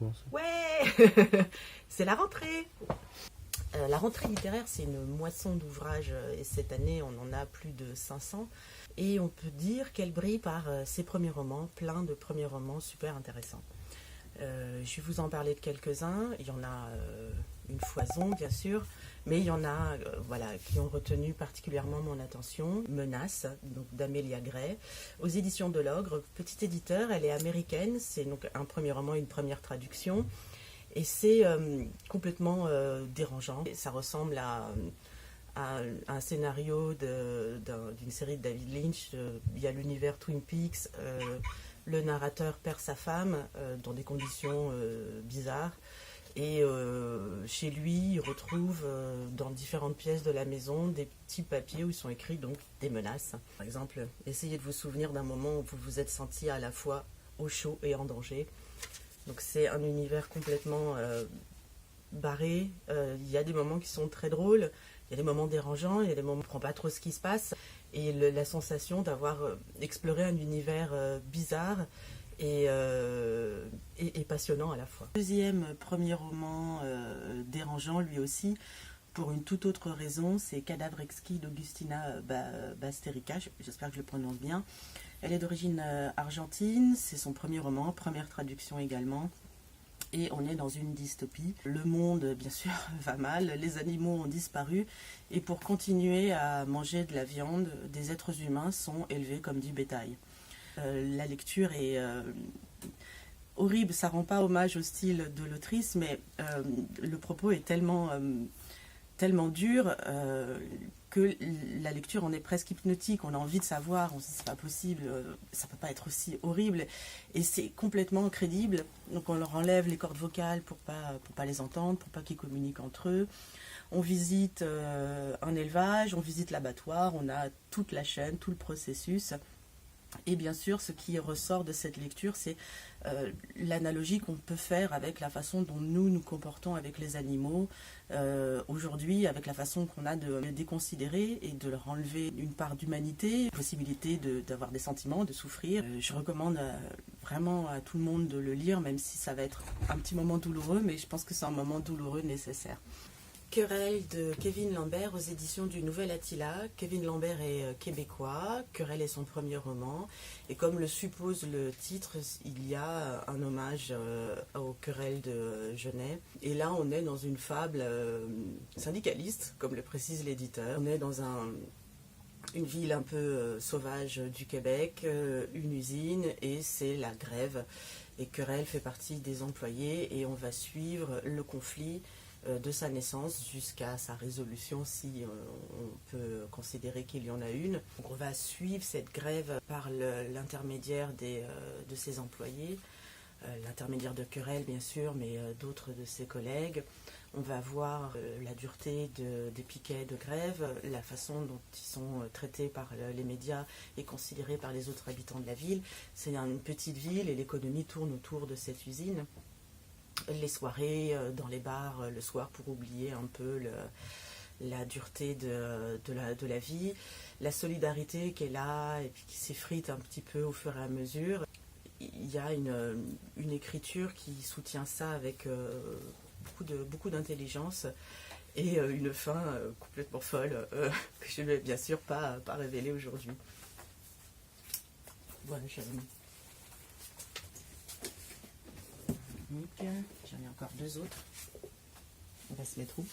Ouais. C'est la rentrée. La rentrée littéraire, c'est une moisson d'ouvrages et cette année, on en a plus de 500. Et on peut dire qu'elle brille par ses premiers romans, plein de premiers romans super intéressants. Je vais vous en parler de quelques-uns. Il y en a une foison, bien sûr, mais il y en a qui ont retenu particulièrement mon attention. Menace, donc d'Amélia Gray, aux éditions de l'Ogre, petit éditeur. Elle est américaine, c'est donc un premier roman, une première traduction. Et c'est complètement dérangeant. Et ça ressemble à un scénario d'une série de David Lynch. Il y a l'univers Twin Peaks. Le narrateur perd sa femme dans des conditions bizarres. Et chez lui, il retrouve dans différentes pièces de la maison des petits papiers où ils sont écrits donc des menaces. Par exemple, essayez de vous souvenir d'un moment où vous vous êtes senti à la fois au chaud et en danger. Donc c'est un univers complètement barré. Il y a des moments qui sont très drôles, il y a des moments dérangeants, il y a des moments où on ne comprend pas trop ce qui se passe. Et la sensation d'avoir exploré un univers bizarre et passionnant à la fois. Deuxième premier roman dérangeant lui aussi, pour une toute autre raison, c'est Cadavre exquis d'Augustina Basterica, j'espère que je le prononce bien. Elle est d'origine argentine, c'est son premier roman, première traduction également. Et on est dans une dystopie. Le monde, bien sûr, va mal, les animaux ont disparu. Et pour continuer à manger de la viande, des êtres humains sont élevés comme du bétail. La lecture est horrible, ça ne rend pas hommage au style de l'autrice, mais le propos est tellement dur que la lecture en est presque hypnotique, on a envie de savoir, on se dit c'est pas possible, ça peut pas être aussi horrible, et c'est complètement crédible. Donc on leur enlève les cordes vocales pour pas les entendre, pour pas qu'ils communiquent entre eux. On visite un élevage, on visite l'abattoir, on a toute la chaîne, tout le processus. Et bien sûr, ce qui ressort de cette lecture, c'est l'analogie qu'on peut faire avec la façon dont nous nous comportons avec les animaux aujourd'hui, avec la façon qu'on a de les déconsidérer et de leur enlever une part d'humanité, possibilité d'avoir des sentiments, de souffrir. Je recommande vraiment à tout le monde de le lire, même si ça va être un petit moment douloureux, mais je pense que c'est un moment douloureux nécessaire. Querelle de Kevin Lambert aux éditions du Nouvel Attila. Kevin Lambert est québécois, Querelle est son premier roman, et comme le suppose le titre, il y a un hommage aux querelles de Genève. Et là, on est dans une fable syndicaliste, comme le précise l'éditeur. On est dans une ville un peu sauvage du Québec, une usine, et c'est la grève. Et Querelle fait partie des employés, et on va suivre le conflit de sa naissance jusqu'à sa résolution, si on peut considérer qu'il y en a une. Donc on va suivre cette grève par l'intermédiaire de ses employés, l'intermédiaire de Querelle bien sûr, mais d'autres de ses collègues. On va voir la dureté des piquets de grève, la façon dont ils sont traités par les médias et considérés par les autres habitants de la ville. C'est une petite ville et l'économie tourne autour de cette usine. Les soirées dans les bars le soir pour oublier un peu la dureté de la vie, la solidarité qui est là et puis qui s'effrite un petit peu au fur et à mesure. Il y a une écriture qui soutient ça avec beaucoup d'intelligence et une fin complètement folle que je ne vais bien sûr pas révéler aujourd'hui. Voilà, j'en ai encore deux autres. On va se mettre où?